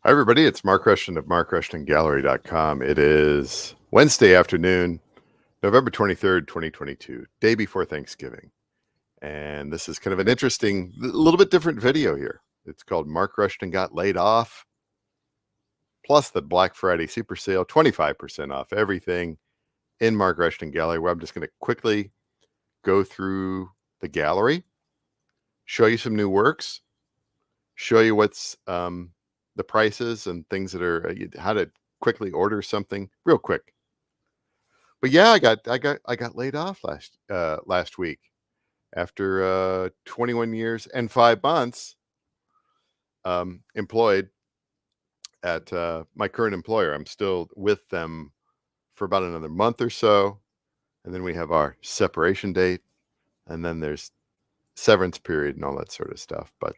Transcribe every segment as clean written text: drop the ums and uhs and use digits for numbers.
Hi, everybody. It's Mark Rushton of markrushtongallery.com. It is Wednesday afternoon, November 23rd, 2022, day before Thanksgiving. And this is kind of an interesting, a little bit different video here. It's called Mark Rushton Got Laid Off, plus the Black Friday Super Sale, 25% off everything in Mark Rushton Gallery, where I'm just going to quickly go through the gallery, show you some new works, show you what's the prices and things that are how to quickly order something real quick. But yeah, I got laid off last week after 21 years and 5 months employed at my current employer. I'm still with them for about another month or so, and then we have our separation date, and then there's severance period and all that sort of stuff. But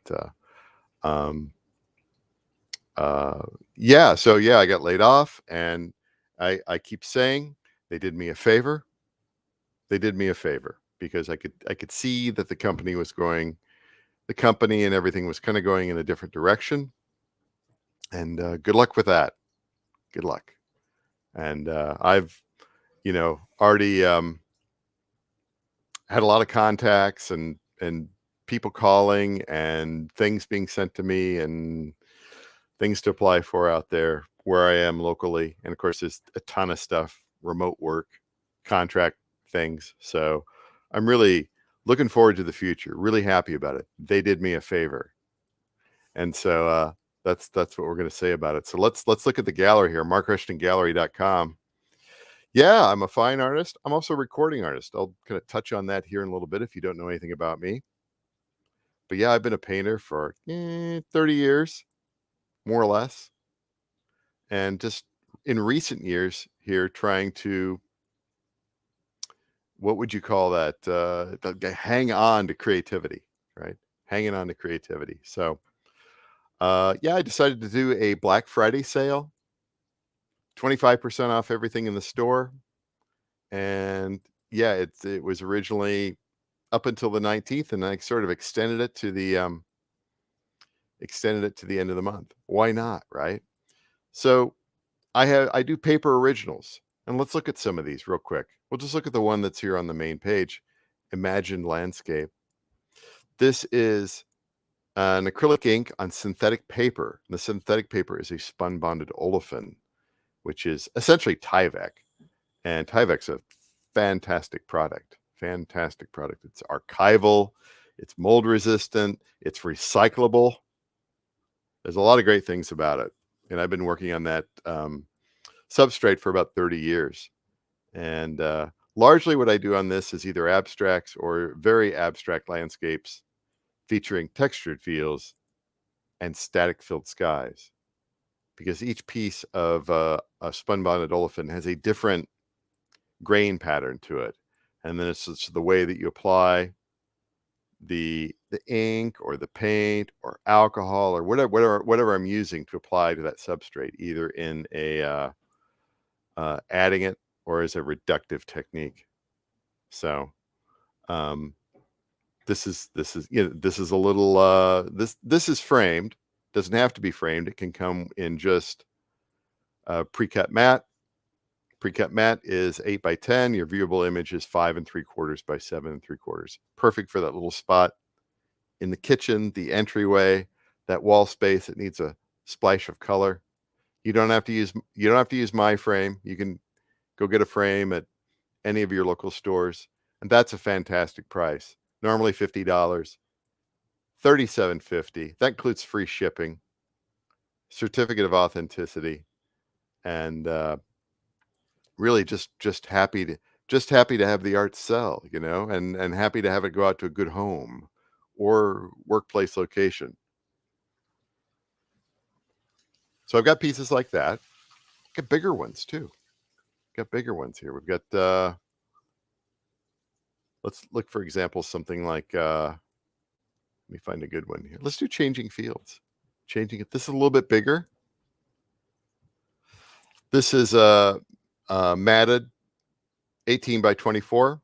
yeah, so yeah, I got laid off, and I keep saying they did me a favor. They did me a favor because I could see that the company and everything was kind of going in a different direction. And good luck with that. Good luck. And I've, already had a lot of contacts and people calling and things being sent to me and things to apply for out there where I am locally. And of course, there's a ton of stuff, remote work, contract things. So I'm really looking forward to the future, really happy about it. They did me a favor. And so that's what we're going to say about it. So let's look at the gallery here, markrushtongallery.com. Yeah, I'm a fine artist. I'm also a recording artist. I'll kind of touch on that here in a little bit if you don't know anything about me. But yeah, I've been a painter for 30 years, more or less. And just in recent years here, trying to, what would you call that? Hang on to creativity, right? Hanging on to creativity. So, yeah, I decided to do a Black Friday sale, 25% off everything in the store. And yeah, it was originally up until the 19th, and I sort of extended it to the end of the month. Why not, right? So I do paper originals, and let's look at some of these real quick. We'll just look at the one that's here on the main page, Imagined Landscape. This is an acrylic ink on synthetic paper. And the synthetic paper is a spun bonded olefin, which is essentially Tyvek. And Tyvek's a fantastic product. Fantastic product. It's archival, it's mold resistant, it's recyclable. There's a lot of great things about it. And I've been working on that substrate for about 30 years. And largely what I do on this is either abstracts or very abstract landscapes featuring textured fields and static filled skies. Because each piece of a spun bonded olefin has a different grain pattern to it. And then it's just the way that you apply the ink or the paint or alcohol or whatever I'm using to apply to that substrate, either in a adding it or as a reductive technique. So this is a little this is framed. Doesn't have to be framed. It can come in just pre-cut matte. Pre-cut matte is 8x10. Your viewable image is 5 3/4 by 7 3/4. Perfect for that little spot in the kitchen, the entryway, that wall space that needs a splash of color. You don't have to use my frame. You can go get a frame at any of your local stores, and that's a fantastic price. Normally $50, $37.50. That includes free shipping, certificate of authenticity, and really just happy to have the art sell, and happy to have it go out to a good home or workplace location. So I've got pieces like that. Got bigger ones too. Got bigger ones here. We've got let's look, for example, something like let me find a good one here. Let's do Changing Fields. Changing it. This is a little bit bigger. This is matted 18x24.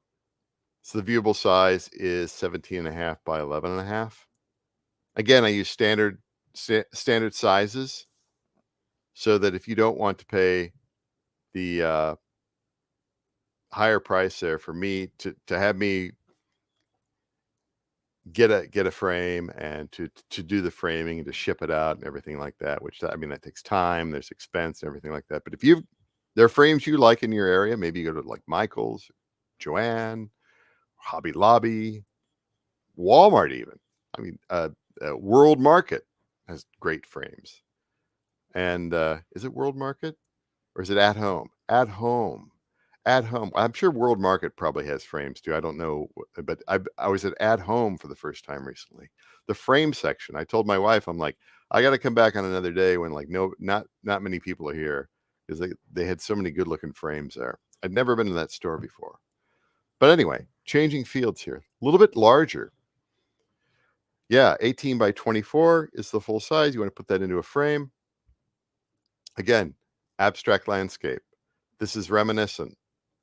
So the viewable size is 17.5 by 11.5. Again, I use standard sizes so that if you don't want to pay the higher price there for me to have me get a frame and to do the framing and to ship it out and everything like that, which I mean that takes time, there's expense and everything like that. But if there are frames you like in your area, maybe you go to like Michael's, Joanne, Hobby Lobby, Walmart even. I mean, World Market has great frames. And is it World Market or is it At Home? At Home. At Home. I'm sure World Market probably has frames too. I don't know, but I was at Home for the first time recently. The frame section. I told my wife, I'm like, I got to come back on another day when like not many people are here, because they had so many good looking frames there. I'd never been to that store before. But anyway, changing fields here. A little bit larger. Yeah, 18 by 24 is the full size. You want to put that into a frame. Again, abstract landscape. This is reminiscent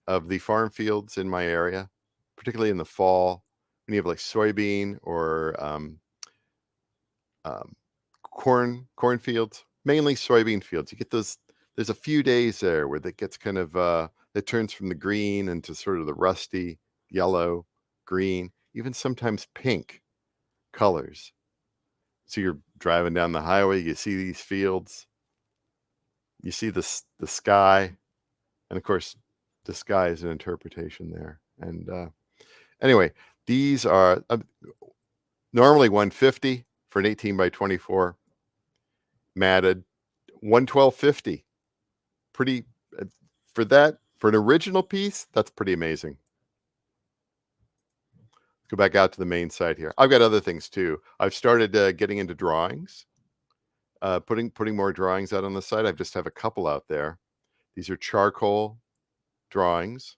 of the farm fields in my area, particularly in the fall when you have like soybean or cornfields, mainly soybean fields. You get those. There's a few days there where that gets kind of it turns from the green into sort of the rusty yellow, green, even sometimes pink colors. So you're driving down the highway, you see these fields, you see the sky, and of course, the sky is an interpretation there. And anyway, these are normally 150 for an 18 by 24 matted, 112.50. Pretty for that, for an original piece, that's pretty amazing. Go back out to the main site here. I've got other things too. I've started getting into drawings, putting more drawings out on the site. I just have a couple out there. These are charcoal drawings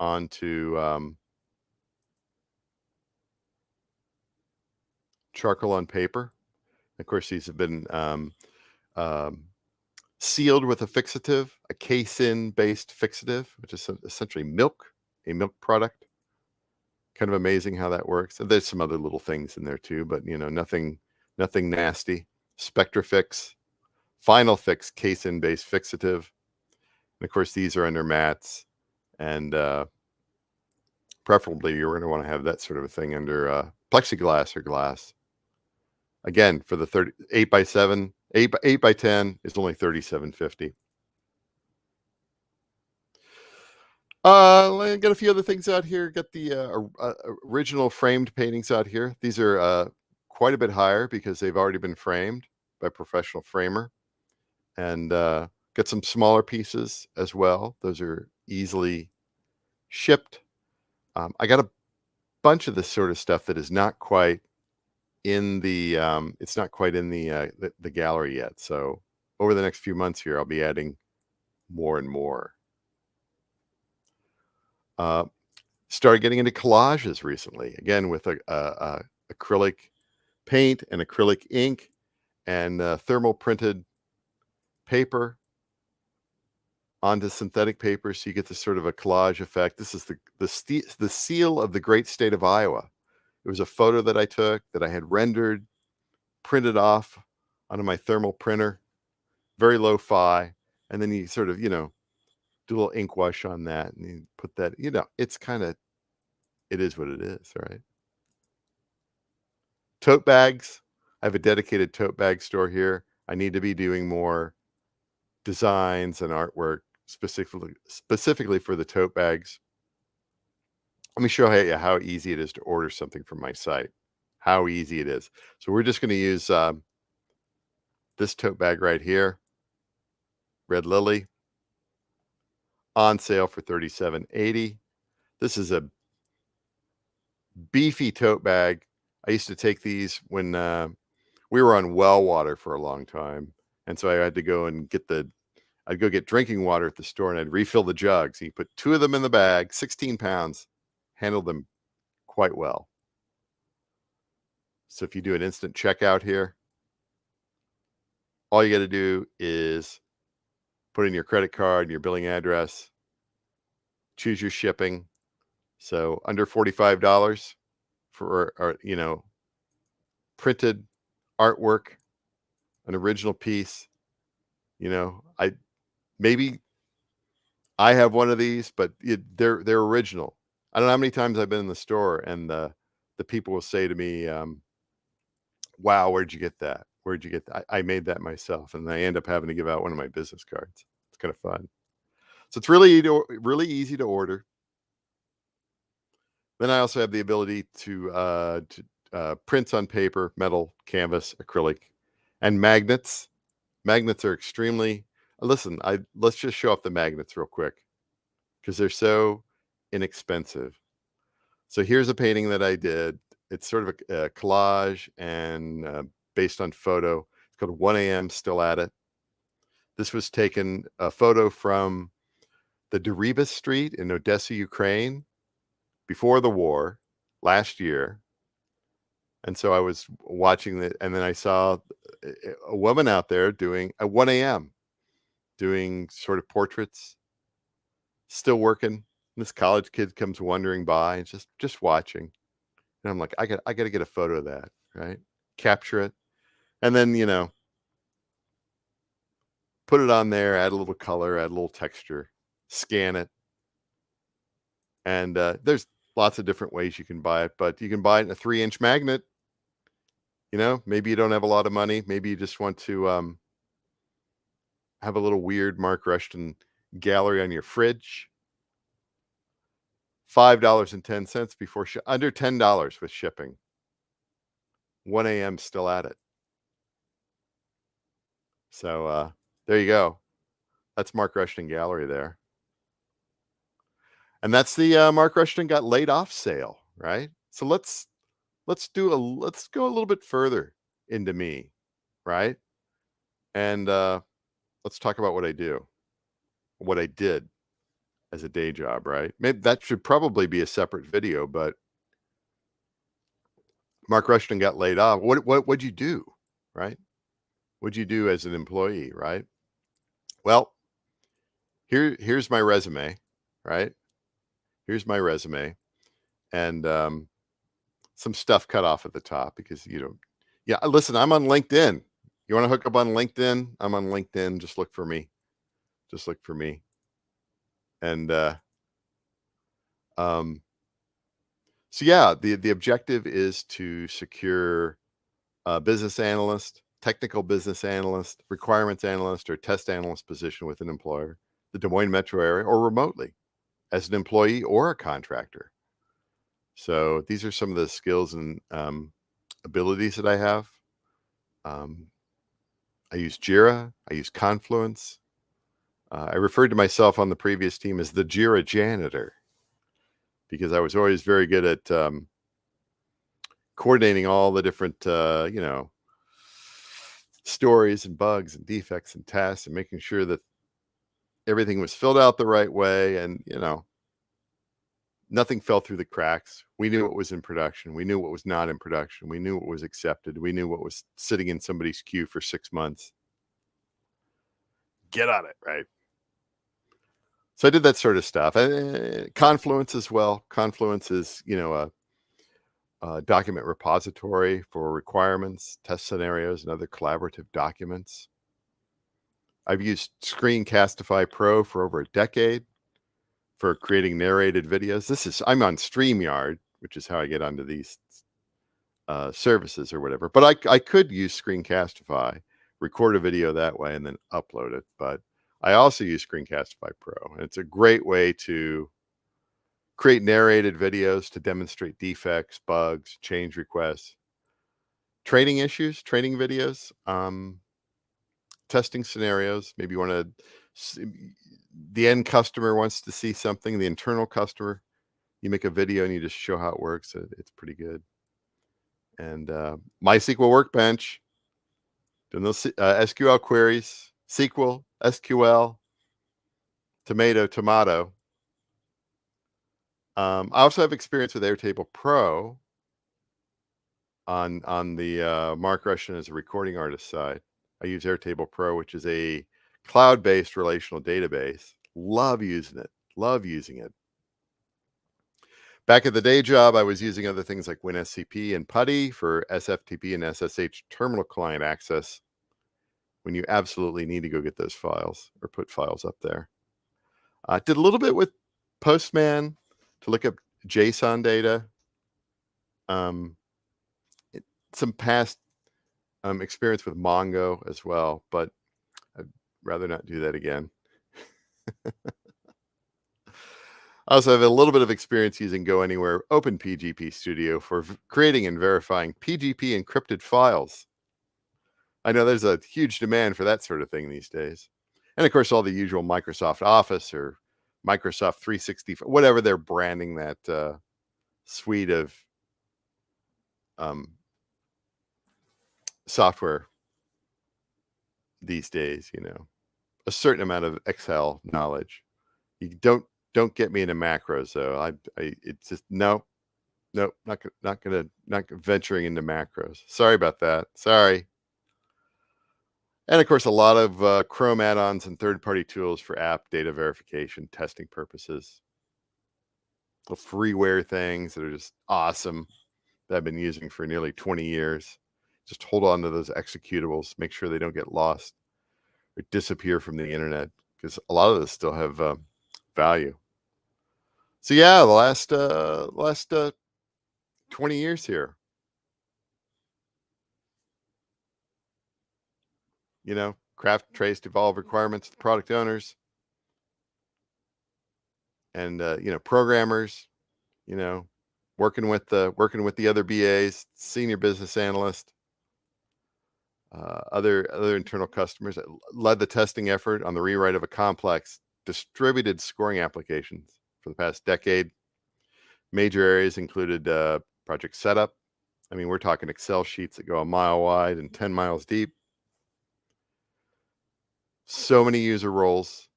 onto charcoal on paper. Of course, these have been sealed with a fixative, a casein based fixative, which is essentially milk, a milk product. Kind of amazing how that works. And there's some other little things in there too, but nothing nasty. Spectrafix, Final Fix casein based fixative. And of course, these are under mats, and preferably you're going to want to have that sort of a thing under plexiglass or glass. Again, for the 8 by 7, 8 by 10 is only $37.50. I got a few other things out here. Got the original framed paintings out here. These are quite a bit higher because they've already been framed by a professional framer. And got some smaller pieces as well. Those are easily shipped. I got a bunch of this sort of stuff that is not quite in the it's not quite in the gallery yet. So over the next few months here, I'll be adding more and more. Started getting into collages recently, again with a acrylic paint and acrylic ink and thermal printed paper onto synthetic paper, so you get this sort of a collage effect. This is the seal of the great state of Iowa. It was a photo that I took that I had rendered, printed off onto my thermal printer, very low-fi, and then you sort of, do a little ink wash on that, and you put that, it's kind of, it is what it is, right? Tote bags. I have a dedicated tote bag store here. I need to be doing more designs and artwork specifically for the tote bags. Let me show you how easy it is to order something from my site. How easy it is. So we're just going to use this tote bag right here, Red Lily, on sale for $37.80. This is a beefy tote bag. I used to take these when we were on well water for a long time, and so I had to go and I'd go get drinking water at the store, and I'd refill the jugs. You put 2 of them in the bag, 16 pounds, handled them quite well. So if you do an instant checkout here, all you got to do is put in your credit card and your billing address, choose your shipping. So under $45 for, printed artwork, an original piece, I maybe I have one of these, but they're original. I don't know how many times I've been in the store and the people will say to me, "Wow, where'd you get that? Where'd you get that? I made that myself," and I end up having to give out one of my business cards. It's kind of fun. So it's really easy to order. Then I also have the ability to print on paper, metal, canvas, acrylic, and magnets. Magnets are extremely listen, I let's just show off the magnets real quick because they're so inexpensive. So here's a painting that I did. It's sort of a collage and based on photo. It's called 1 a.m. Still at It. This was taken a photo from the Deribas Street in Odessa, Ukraine, before the war last year. And so I was watching it, and then I saw a woman out there doing at 1 a.m. doing sort of portraits, still working. This college kid comes wandering by and just watching. And I'm like, I got to get a photo of that, right? Capture it. And then, put it on there, add a little color, add a little texture, scan it. And there's lots of different ways you can buy it, but you can buy it in a 3-inch magnet. Maybe you don't have a lot of money. Maybe you just want to have a little weird Mark Rushton gallery on your fridge. $5.10 before under $10 with shipping. 1 a.m. Still at it. So there you go. That's Mark Rushton Gallery there. And that's the Mark Rushton got laid off sale, right? So let's go a little bit further into me, right? And let's talk about what I do, what I did as a day job, right? Maybe that should probably be a separate video, but Mark Rushton got laid off. What'd you do, right? What'd you do as an employee, right? Well, here's my resume, right? Here's my resume, and some stuff cut off at the top because you don't. Yeah, listen, I'm on LinkedIn. You want to hook up on LinkedIn? I'm on LinkedIn. Just look for me. Just look for me. And um, so yeah, the objective is to secure a business analyst, technical business analyst, requirements analyst, or test analyst position with an employer, the Des Moines metro area, or remotely as an employee or a contractor. So these are some of the skills and abilities that I have. Um, I use Jira. I use Confluence. I referred to myself on the previous team as the Jira janitor because I was always very good at coordinating all the different, stories and bugs and defects and tests and making sure that everything was filled out the right way and, nothing fell through the cracks. We knew what was in production. We knew what was not in production. We knew what was accepted. We knew what was sitting in somebody's queue for 6 months. Get on it, right? So I did that sort of stuff. Confluence as well. Confluence is, a document repository for requirements, test scenarios, and other collaborative documents. I've used Screencastify Pro for over a decade for creating narrated videos. I'm on StreamYard, which is how I get onto these services or whatever. But I could use Screencastify, record a video that way, and then upload it. But I also use Screencastify Pro, and it's a great way to create narrated videos to demonstrate defects, bugs, change requests, training issues, training videos, testing scenarios. Maybe you want to, the end customer wants to see something, the internal customer, you make a video and you just show how it works. It's pretty good. And MySQL Workbench, doing those SQL queries, SQL, SQL, tomato. I also have experience with Airtable Pro on the Mark Rushton as a recording artist side. I use Airtable Pro, which is a cloud-based relational database. Love using it. Love using it. Back at the day job, I was using other things like WinSCP and PuTTY for SFTP and SSH terminal client access. when you absolutely need to go get those files or put files up there. Did a little bit with Postman to look up JSON data. Um, some past experience with Mongo as well, but I'd rather not do that again. I also have a little bit of experience using Go Anywhere OpenPGP Studio for creating and verifying PGP encrypted files. I know there's a huge demand for that sort of thing these days. And of course, all the usual Microsoft Office or Microsoft 365, whatever they're branding that suite of software these days, a certain amount of Excel knowledge. You don't get me into macros though. It's just no, not venturing into macros. Sorry about that. Sorry. And of course, a lot of Chrome add-ons and third-party tools for app data verification, testing purposes. The freeware things that are just awesome that I've been using for nearly 20 years. Just hold on to those executables. Make sure they don't get lost or disappear from the internet, because a lot of this still have value. So yeah, the last 20 years here. Craft, trace, evolve requirements of the product owners and programmers, working with the other BAs, senior business analyst, other internal customers. Led the testing effort on the rewrite of a complex distributed scoring applications for the past decade. Major areas included project setup. I mean, we're talking Excel sheets that go a mile wide and 10 miles deep. So many user roles.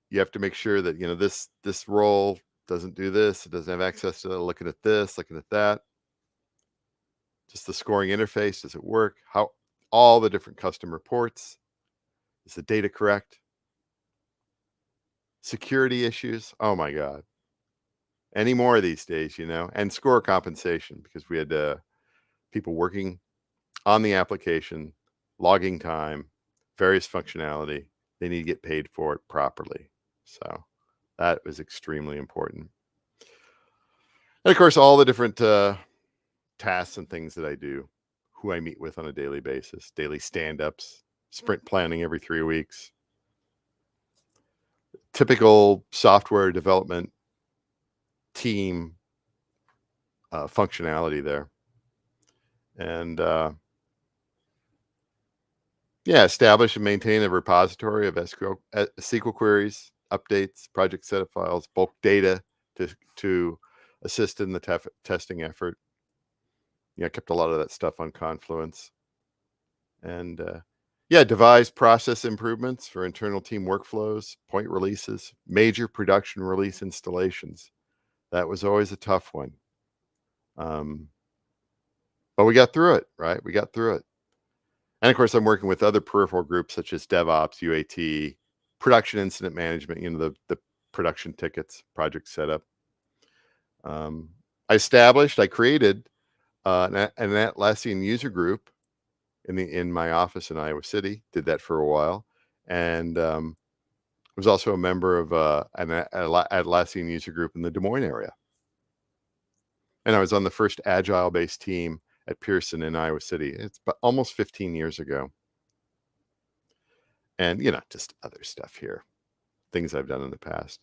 You have to make sure that, this role doesn't do this. It doesn't have access to looking at this, looking at that. Just the scoring interface. Does it work? How all the different custom reports. Is the data correct? Security issues. Oh my God. Any more these days, and score compensation, because we had people working on the application, logging time, various functionality. They need to get paid for it properly. So that was extremely important. And of course, all the different tasks and things that I do, who I meet with on a daily basis, daily stand-ups, sprint planning every 3 weeks, typical software development team functionality there. And establish and maintain a repository of SQL queries, updates, project setup files, bulk data to assist in the testing effort. I kept a lot of that stuff on Confluence. And devise process improvements for internal team workflows, point releases, major production release installations. That was always a tough one. But we got through it, right? We got through it. And of course, I'm working with other peripheral groups such as DevOps, UAT, production incident management, the production tickets, project setup. I created an Atlassian user group in my office in Iowa City. Did that for a while, and was also a member of an Atlassian user group in the Des Moines area. And I was on the first Agile-based team at Pearson in Iowa City. It's almost 15 years ago. And, just other stuff here, things I've done in the past.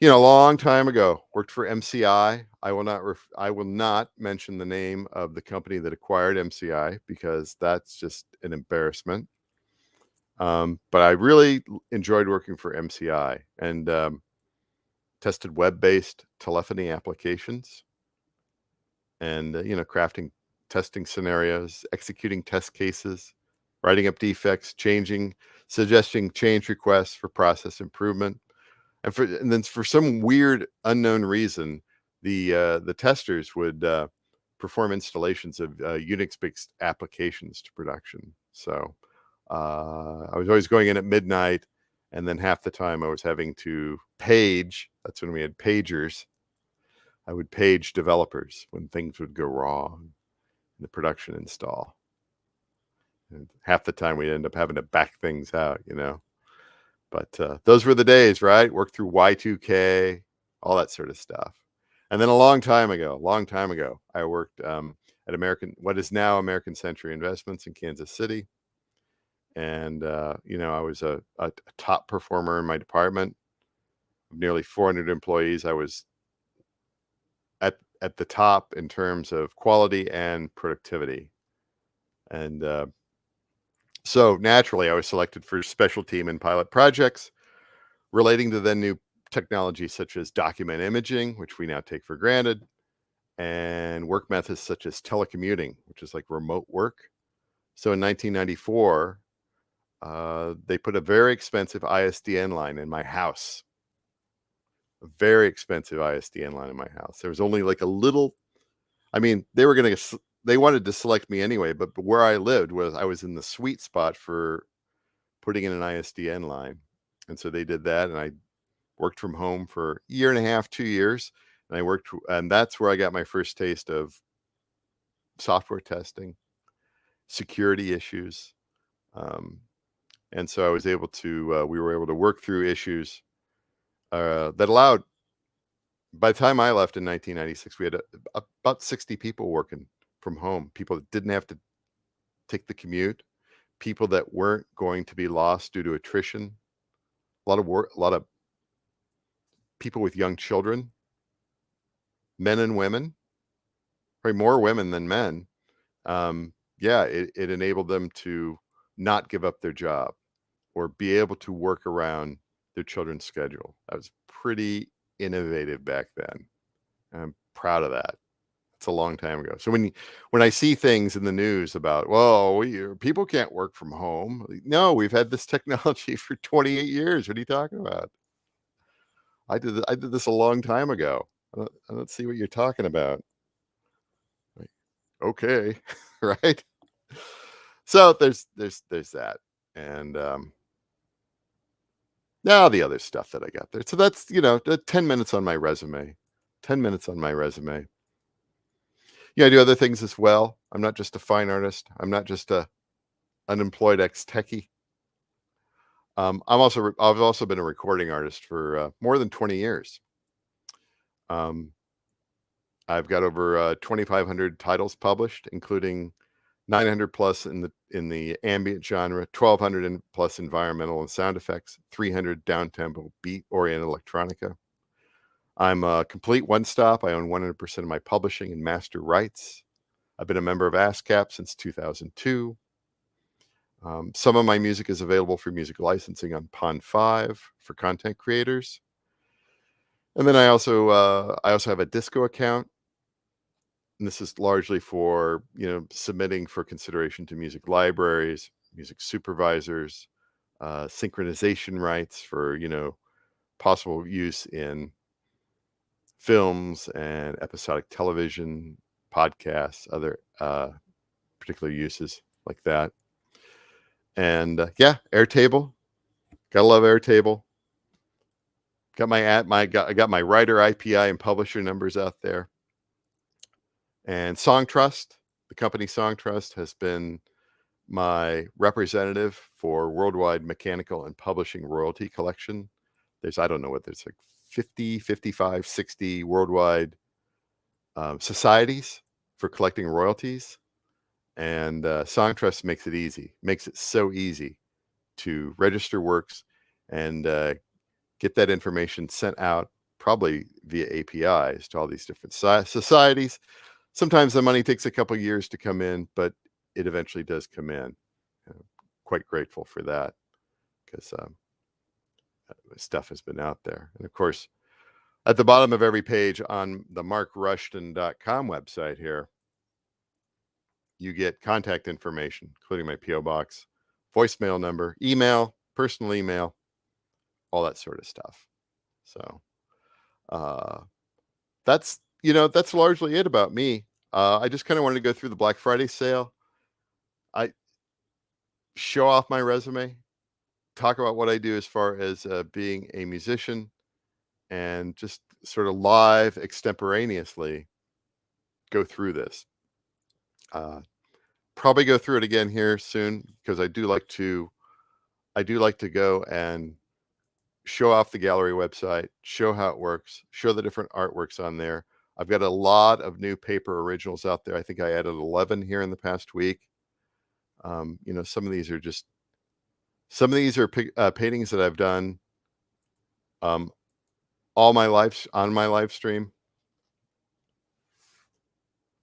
A long time ago, worked for MCI. I will not mention the name of the company that acquired MCI, because that's just an embarrassment. But I really enjoyed working for MCI and tested web-based telephony applications and, crafting testing scenarios, executing test cases, writing up defects, suggesting change requests for process improvement. And then for some weird unknown reason, the testers would perform installations of Unix-based applications to production. So I was always going in at midnight, and then half the time I was having to page. That's when we had pagers. I would page developers when things would go wrong in the production install. And half the time we end up having to back things out, you know. But those were the days, right? Work through Y2K, all that sort of stuff. And then a long time ago, I worked at what is now American Century Investments in Kansas City. And, you know, I was a top performer in my department of nearly 400 employees. I was at the top in terms of quality and productivity. And so naturally, I was selected for special team and pilot projects relating to the new technology such as document imaging, which we now take for granted, and work methods such as telecommuting, which is like remote work. So in 1994, they put a very expensive ISDN line in my house. A very expensive ISDN line in my house. There was only like a little. I mean, they wanted to select me anyway, but where I lived I was in the sweet spot for putting in an ISDN line, and so they did that, and I worked from home for a year and a half, 2 years, and that's where I got my first taste of software testing, security issues, and so we were able to work through issues that allowed. By the time I left in 1996, we had about 60 people working from home. People that didn't have to take the commute, people that weren't going to be lost due to attrition. A lot of people with young children, men and women, probably more women than men. Yeah, it enabled them to not give up their job or be able to work around their children's schedule. That was pretty innovative back then. I'm proud of that. It's a long time ago. So when I see things in the news about, well, people can't work from home. No, we've had this technology for 28 years. What are you talking about? I did this a long time ago. I don't see what you're talking about. Like, okay, right? So there's that, and now the other stuff that I got there. So that's 10 minutes on my resume. 10 minutes on my resume. Yeah, I do other things as well. I'm not just a fine artist. I'm not just a unemployed ex-techie. I've also been a recording artist for more than 20 years. Um, I've got over 2,500 titles published, including 900 plus in the ambient genre, 1,200 plus environmental and sound effects, 300 down-tempo beat-oriented electronica. I'm a complete one-stop. I own 100% of my publishing and master rights. I've been a member of ASCAP since 2002. Some of my music is available for music licensing on Pond 5 for content creators. And then I also have a disco account. And this is largely for, submitting for consideration to music libraries, music supervisors, synchronization rights for, possible use in films and episodic television, podcasts, other particular uses like that. And Airtable. Gotta love Airtable. I got my writer IPI and publisher numbers out there. And Songtrust, the company Songtrust, has been my representative for worldwide mechanical and publishing royalty collection. I don't know what there's like 50, 55, 60 worldwide societies for collecting royalties. And Songtrust makes it so easy to register works and get that information sent out, probably via APIs, to all these different societies. Sometimes the money takes a couple years to come in, but it eventually does come in. Quite grateful for that, because stuff has been out there. And of course, at the bottom of every page on the markrushton.com website here, you get contact information, including my P.O. box, voicemail number, email, personal email, all that sort of stuff. So that's largely it about me. I just kind of wanted to go through the Black Friday sale. I show off my resume, talk about what I do as far as being a musician, and just sort of live extemporaneously go through this. probably go through it again here soon because I do like to go and show off the gallery website, show how it works, show the different artworks on there. I've got a lot of new paper originals out there. I think I added 11 here in the past week. You know, some of these are paintings that I've done um, all my life on my live stream.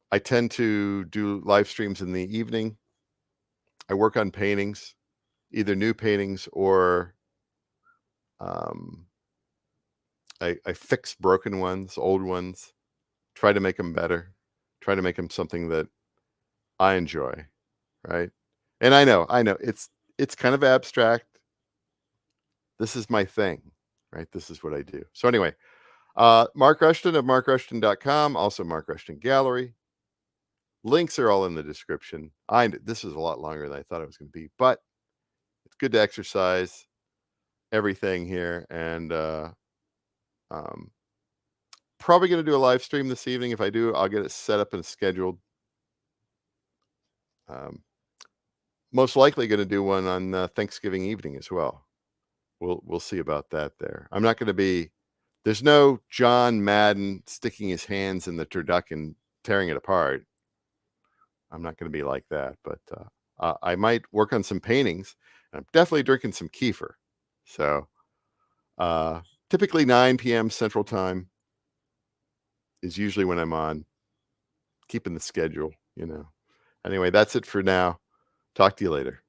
I tend to do live streams in the evening. I work on paintings, either new paintings or um, I fix broken ones, old ones, try to make them better, try to make them something that I enjoy, right? And I know it's kind of abstract. This is my thing, right? This is what I do. So anyway, Mark Rushton of markrushton.com, also Mark Rushton Gallery. Links are all in the description. This is a lot longer than I thought it was going to be, but it's good to exercise everything here. And um, probably going to do a live stream this evening. If I do, I'll get it set up and scheduled. Um, most likely going to do one on Thanksgiving evening as well. We'll see about that there. I'm not going to be. There's no John Madden sticking his hands in the turducken, tearing it apart. I'm not going to be like that, but I might work on some paintings. I'm definitely drinking some kefir. So typically 9 p.m. Central Time is usually when I'm on, keeping the schedule, you know. Anyway, that's it for now. Talk to you later.